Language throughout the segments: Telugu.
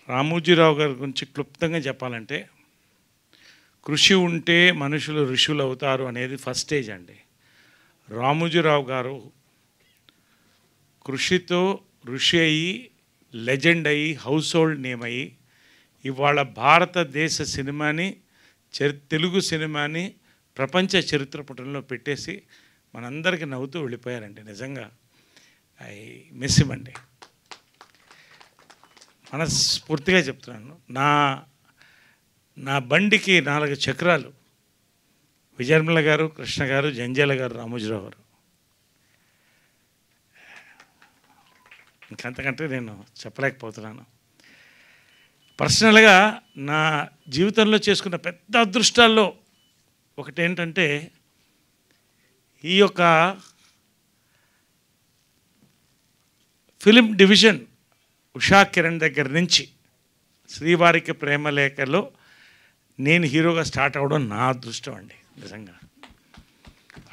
రామోజీరావు గారి గురించి క్లుప్తంగా చెప్పాలంటే, కృషి ఉంటే మనుషులు ఋషులు అవుతారు అనేది ఫస్ట్ స్టేజ్ అండి. రామోజీరావు గారు కృషితో ఋషి అయ్యి, లెజెండ్ అయ్యి, హౌస్ హోల్డ్ నేమ్ అయ్యి, ఇవాళ భారతదేశ సినిమాని, తెలుగు సినిమాని ప్రపంచ చరిత్ర పుటంలో పెట్టేసి మనందరికీ నవ్వుతూ వెళ్ళిపోయారండి. నిజంగా ఐ మిస్ హిమ్ అండి. మనస్ఫూర్తిగా చెప్తున్నాను. నా బండికి 4 చక్రాలు విజయనిర్మల గారు, కృష్ణ గారు, జంజాల గారు, రామోజీరావు గారు. ఇంకంతకంటే నేను చెప్పలేకపోతున్నాను. పర్సనల్గా నా జీవితంలో చేసుకున్న పెద్ద అదృష్టాల్లో ఒకటి ఏంటంటే, ఈ యొక్క ఫిలిం డివిజన్ ఉషా కిరణ్ దగ్గర నుంచి శ్రీవారికి ప్రేమలేఖలో నేను హీరోగా స్టార్ట్ అవ్వడం నా అదృష్టం అండి. నిజంగా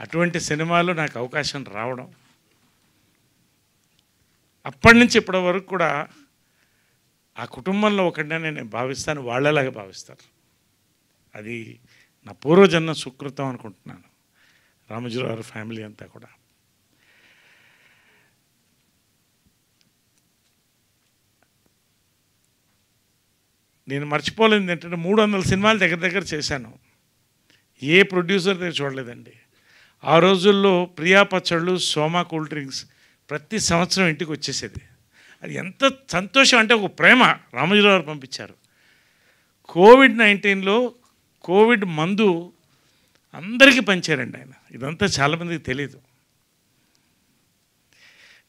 అటువంటి సినిమాలు నాకు అవకాశం రావడం, అప్పటి నుంచి ఇప్పటి వరకు కూడా ఆ కుటుంబంలో ఒకటినే నేను భావిస్తాను, వాళ్ళలాగా భావిస్తారు. అది నా పూర్వజన్మ సుకృతం అనుకుంటున్నాను. రామోజీరావు ఫ్యామిలీ అంతా కూడా. నేను మర్చిపోలేదు ఏంటంటే, 300 సినిమాలు దగ్గర చేశాను. ఏ ప్రొడ్యూసర్ దగ్గర చూడలేదండి. ఆ రోజుల్లో ప్రియా పచ్చళ్ళు, సోమా కూల్ డ్రింక్స్ ప్రతి సంవత్సరం ఇంటికి వచ్చేసేది. అది ఎంత సంతోషం అంటే, ఒక ప్రేమ రామోజీరావు గారు పంపించారు. కోవిడ్-19లో కోవిడ్ మందు అందరికీ పంచారండి ఆయన. ఇదంతా చాలామందికి తెలీదు.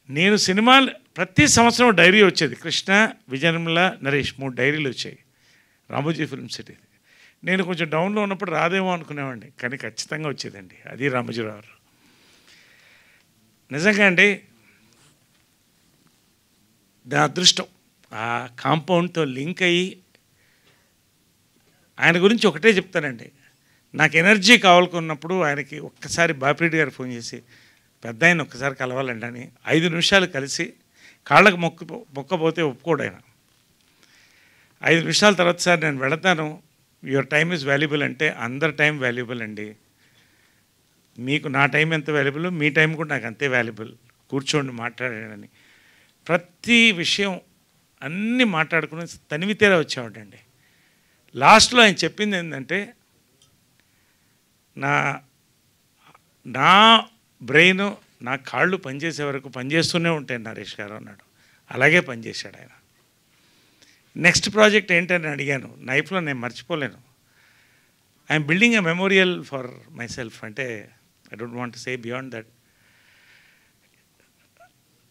నేను సినిమాలు ప్రతి సంవత్సరం డైరీ వచ్చేది. కృష్ణ, విజయనిర్మల, నరేష్ 3 డైరీలు వచ్చాయి రామోజీ ఫిల్మ్ సిటీ. నేను కొంచెం డౌన్లో ఉన్నప్పుడు రాదేమో అనుకునేవాడిని, కానీ ఖచ్చితంగా వచ్చేదండి. అది రామోజీరావు గారు. నిజంగా అండి, నా అదృష్టం ఆ కాంపౌండ్తో లింక్ అయ్యి. ఆయన గురించి ఒకటే చెప్తానండి, నాకు ఎనర్జీ కావాలనుకున్నప్పుడు ఆయనకి ఒక్కసారి బాపిరెడ్డి గారు ఫోన్ చేసి, పెద్ద ఆయన ఒక్కసారి కలవాలండి అని 5 నిమిషాలు కలిసి కాళ్ళకు మొక్కపోతే ఒప్పుకోడు ఆయన. 5 నిమిషాల తర్వాత, సార్ నేను వెళతాను, యువర్ టైమ్ ఈజ్ వాల్యుబుల్ అంటే, అందరి టైం వాల్యుబుల్ అండి. మీకు నా టైం ఎంత వాల్యుబుల్, మీ టైం కూడా నాకు అంతే వాల్యుబుల్. కూర్చోండి మాట్లాడానని ప్రతి విషయం అన్నీ మాట్లాడుకుని తనివి తీరా వచ్చేవాడండి. లాస్ట్లో ఆయన చెప్పింది ఏంటంటే, నా బ్రెయిన్, నా కాళ్ళు పనిచేసే వరకు పనిచేస్తూనే ఉంటాయి నరేష్ గారు అన్నాడు. అలాగే పనిచేశాడు ఆయన. నెక్స్ట్ ప్రాజెక్ట్ ఏంటని అడిగాను. లైఫ్లో నేను మర్చిపోలేను. I'm building a memorial for myself. అంటే I don't want to say beyond that.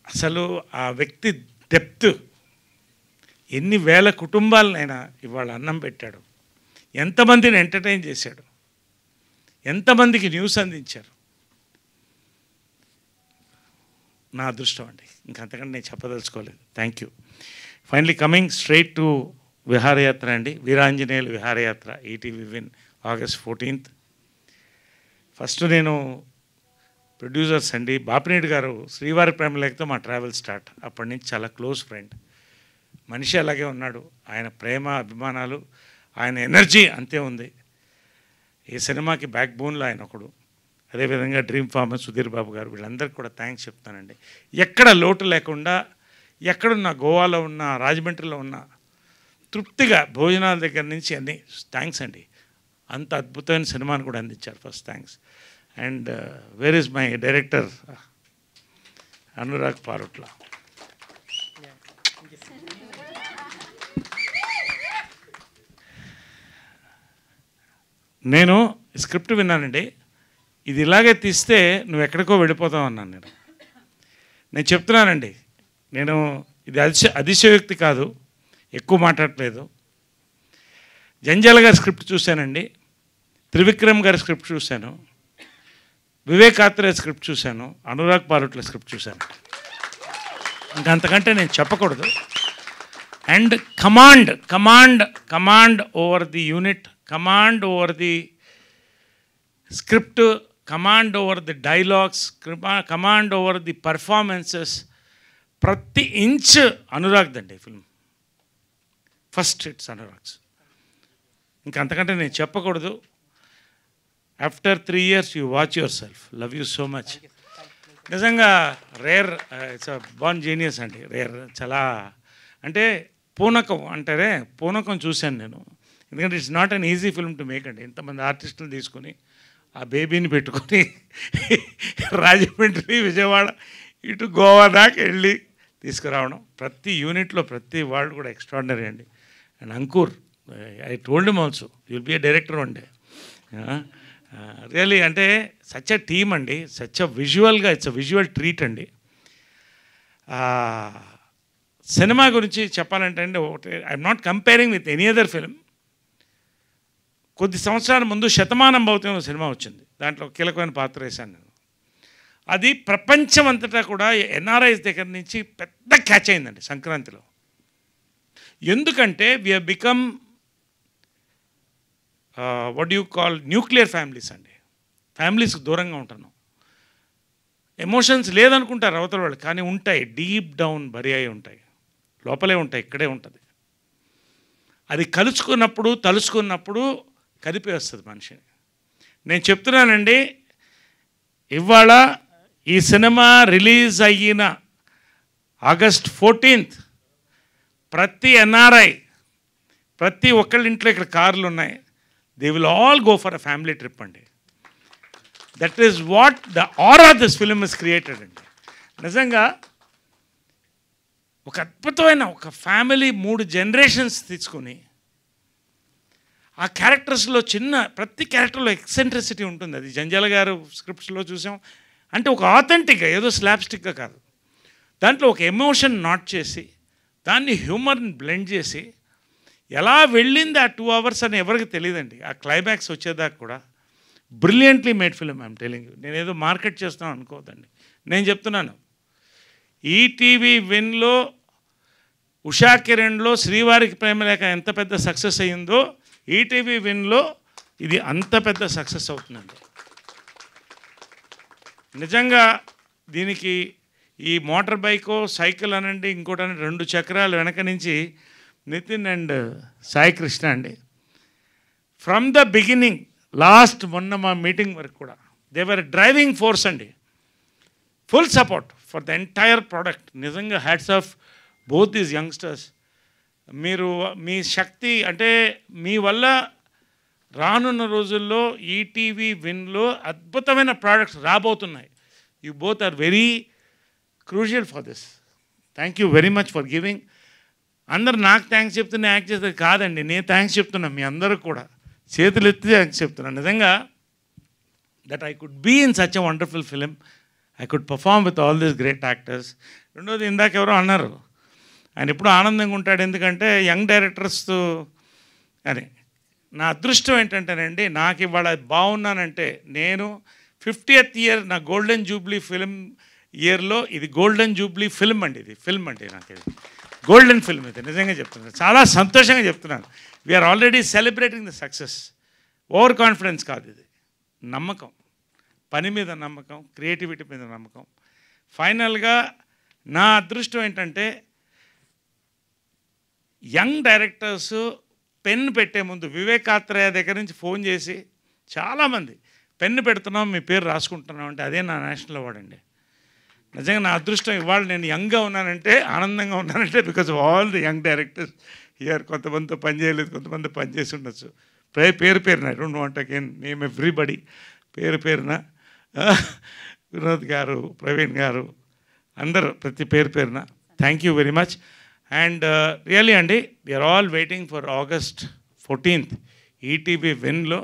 అసలు ఆ వ్యక్తి డెప్త్, ఎన్ని వేల కుటుంబాలనైనా ఇవాళ అన్నం పెట్టాడు, ఎంతమందిని ఎంటర్టైన్ చేశాడు, ఎంతమందికి న్యూస్ అందించారు. నా అదృష్టం అండి. ఇంకంతకంటే నేను చెప్పదలుచుకోలేదు. Thank you. Finally coming straight to Viharayatra అండి. Veeranjaneyulu Viharayatra ETV Win August 14th. First నేను ప్రొడ్యూసర్స్ అండి, బాపిరెడ్డి గారు శ్రీవారి ప్రేమలేఖతో మా ట్రావెల్ స్టార్ట్. అప్పటి నుంచి చాలా క్లోజ్ ఫ్రెండ్. మనిషి అలాగే ఉన్నాడు. ఆయన ప్రేమ, అభిమానాలు, ఆయన ఎనర్జీ అంతే ఉంది. ఈ సినిమాకి బ్యాక్ బోన్లో ఆయన ఒకడు. అదేవిధంగా డ్రీమ్ ఫార్మర్ సుధీర్ బాబు గారు, వీళ్ళందరికీ కూడా థ్యాంక్స్ చెప్తానండి. ఎక్కడ లోటు లేకుండా, ఎక్కడున్నా, గోవాలో ఉన్న, రాజమండ్రిలో ఉన్న, తృప్తిగా భోజనాల దగ్గర నుంచి అన్నీ థ్యాంక్స్ అండి. అంత అద్భుతమైన సినిమాని కూడా అందించారు. First thanks. And where is my director Anurag Parutla. నేను స్క్రిప్ట్ విన్నానండి. ఇది ఇలాగే తీస్తే నువ్వు ఎక్కడికో వెళ్ళిపోతావు అన్నాను. నేను చెప్తున్నానండి, నేను ఇది అతిశయోక్తి కాదు, ఎక్కువ మాట్లాడట్లేదు. జంజాల గారి స్క్రిప్ట్ చూశానండి, త్రివిక్రమ్ గారి స్క్రిప్ట్ చూశాను, వివేక్ ఆత్రేయ స్క్రిప్ట్ చూశాను, అనురాగ్ పారుట్ల స్క్రిప్ట్ చూశాను. ఇంకంతకంటే నేను చెప్పకూడదు. And command over the unit, command over the script, command over the dialogues, command over the performances. ప్రతి ఇంచ్ అనురాగ్దండి ఫిల్మ్. First it's Anurag's. ఇంకా అంతకంటే నేను చెప్పకూడదు. After 3 years you watch yourself. Love you so much. నిజంగా rare, it's a born genius అండి. రేర్, చాలా అంటే పూనకం అంటారే, పూనకం చూశాను నేను. ఎందుకంటే it's not an easy film to make అండి. ఇంతమంది ఆర్టిస్టులు తీసుకొని ఆ బేబీని పెట్టుకొని రాజమండ్రి, విజయవాడ, ఇటు గోవా దాకా వెళ్ళి తీసుకురావడం, ప్రతి యూనిట్లో ప్రతి వాళ్ళు కూడా ఎక్స్ట్రాడినరీ అండి. And Ankur, I told him also you will be a director one day. Really అంటే సచ్ అ టీమ్ అండి, సచ్ అ విజువల్గా ఇట్స్ అ విజువల్ ట్రీట్ అండి. సినిమా గురించి చెప్పాలంటే అండి, ఒకటి I'm not comparing with any other film. కొద్ది సంవత్సరాల ముందు శతమానం భవతం సినిమా వచ్చింది, దాంట్లో కీలకమైన పాత్ర వేశాను నేను. అది ప్రపంచం అంతటా కూడా ఎన్ఆర్ఐస్ దగ్గర నుంచి పెద్ద క్యాచ్ అయిందండి సంక్రాంతిలో. ఎందుకంటే we have become what you call nuclear families అండి. ఫ్యామిలీస్కి దూరంగా ఉంటున్నాం. ఎమోషన్స్ లేదనుకుంటారు అవతల వాళ్ళు, కానీ ఉంటాయి, డీప్ డౌన్ బరి అయి ఉంటాయి, లోపలే ఉంటాయి, ఇక్కడే ఉంటుంది. అది కలుసుకున్నప్పుడు తలుచుకున్నప్పుడు కదిపేస్తుంది మనిషిని. నేను చెప్తున్నానండి, ఇవాళ ఈ సినిమా రిలీజ్ అయిన August 14th ప్రతి ఎన్ఆర్ఐ, ప్రతి ఒక్కళ్ళ ఇంట్లో ఇక్కడ కార్లు ఉన్నాయి, they will all go for a family trip అండి. That is what the are of this film is created అండి. నిజంగా ఒక అద్భుతమైన ఒక ఫ్యామిలీ, 3 generations తీసుకొని ఆ క్యారెక్టర్స్లో ప్రతి క్యారెక్టర్లో ఎక్సెంట్రిసిటీ ఉంటుంది. అది జంజాల గారు స్క్రిప్ట్స్లో చూసాం. అంటే ఒక ఆథెంటిక్గా, ఏదో స్లాప్స్టిక్గా కాదు, దాంట్లో ఒక ఎమోషన్ నాట్ చేసి దాన్ని హ్యూమర్ని బ్లెండ్ చేసి ఎలా వెళ్ళింది ఆ 2 hours అని ఎవరికి తెలియదండి. ఆ క్లైమాక్స్ వచ్చేదాకా కూడా brilliantly made film. I'm telling you. నేనేదో మార్కెట్ చేస్తున్నాను అనుకోవద్దండి, నేను చెప్తున్నాను. ఈటీవీ విన్లో, ఉషా కిరణ్లో శ్రీవారికి ప్రేమలేఖ ఎంత పెద్ద సక్సెస్ అయ్యిందో, ఈటీవీ విన్లో ఇది అంత పెద్ద సక్సెస్ అవుతుందండి. నిజంగా దీనికి ఈ మోటార్ బైకో, సైకిల్ అనండి, ఇంకోటి 2 చక్రాలు వెనక నుంచి నితిన్ అండ్ సాయి కృష్ణ అండి. ఫ్రమ్ ద బిగినింగ్ లాస్ట్ మొన్న మా మీటింగ్ వరకు కూడా దే వర్ డ్రైవింగ్ ఫోర్స్ అండి. Full support for the entire product. నిజంగా hats off both these youngsters. మీరు మీ శక్తి అంటే మీ వల్ల రానున్న రోజుల్లో ఈటీవీ విన్లో అద్భుతమైన ప్రోడక్ట్స్ రాబోతున్నాయి. You both are very crucial for this. Thank you very much for giving. అందరు నాకు థ్యాంక్స్ చెప్తున్నా, యాక్ట్ చేస్తే కాదండి, నేను థ్యాంక్స్ చెప్తున్నాను మీ అందరూ కూడా, చేతులు ఎత్తి థ్యాంక్స్ చెప్తున్నాను. నిజంగా that I could be in such a wonderful film, I could perform with all these great actors. రెండోది, ఇందాక ఎవరో అన్నారు ఆయన ఎప్పుడు ఆనందంగా ఉంటాడు ఎందుకంటే యంగ్ డైరెక్టర్స్తో అని. నా అదృష్టం ఏంటంటేనండి, నాకు ఇవాళ బాగున్నానంటే, నేను 50th year నా గోల్డెన్ జూబ్లీ ఫిల్మ్ ఇయర్లో, ఇది గోల్డెన్ జూబ్లీ ఫిల్మ్ అండి, ఇది ఫిల్మ్ అంటే నాకు ఇది గోల్డెన్ ఫిల్మ్. ఇది నిజంగా చెప్తున్నాను, చాలా సంతోషంగా చెప్తున్నాను. We are already celebrating the success. Over confidence కాదు, ఇది నమ్మకం, పని మీద నమ్మకం, క్రియేటివిటీ మీద నమ్మకం. ఫైనల్గా నా అదృష్టం ఏంటంటే, యంగ్ డైరెక్టర్స్ పెన్ పెట్టే ముందు వివేకాత్రేయ దగ్గర నుంచి ఫోన్ చేసి చాలామంది పెన్ను పెడుతున్నాం, మీ పేరు రాసుకుంటున్నాం అంటే అదే నా నేషనల్ అవార్డ్ అండి. నిజంగా నా అదృష్టం ఇవాళ నేను యంగ్గా ఉన్నానంటే, ఆనందంగా ఉన్నానంటే because of all the young directors here. కొంతమందితో పని చేయలేదు, కొంతమంది పని చేసి ఉండొచ్చు. పేరున I don't want again name everybody, పేరున వినోద్ గారు, ప్రవీణ్ గారు, అందరూ ప్రతి పేరున thank you very much. And really అండి, we're all waiting for August 14th ETV విన్లో.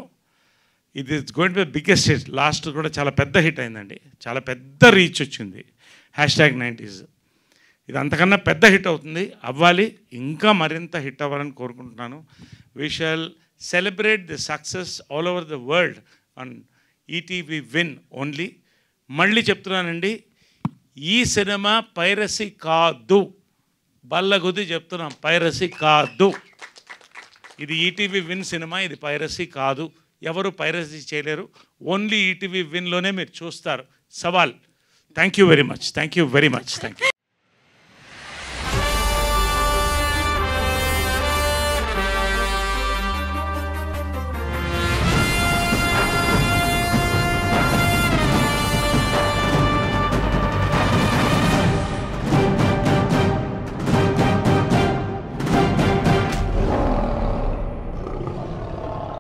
ఇది it's going to be biggest hit. Last కూడా చాలా పెద్ద హిట్ అయిందండి, చాలా పెద్ద రీచ్ వచ్చింది. #90s ఇది అంతకన్నా పెద్ద హిట్ అవుతుంది, అవ్వాలి, ఇంకా మరింత హిట్ అవ్వాలని కోరుకుంటున్నాను. We shall celebrate the success all over the world on ETV win only. మళ్ళీ చెప్తున్నానండి, ఈ సినిమా పైరసీ కాదు, బల్లగుద్ది చెప్తున్నాం, పైరసీ కాదు. ఇది ఈటీవీ విన్ సినిమా, ఇది పైరసీ కాదు. ఎవరు పైరసీ చేయలేరు, ఓన్లీ ఈటీవీ విన్లోనే మీరు చూస్తారు. సవాల్. Thank you very much, thank you very much, thank you.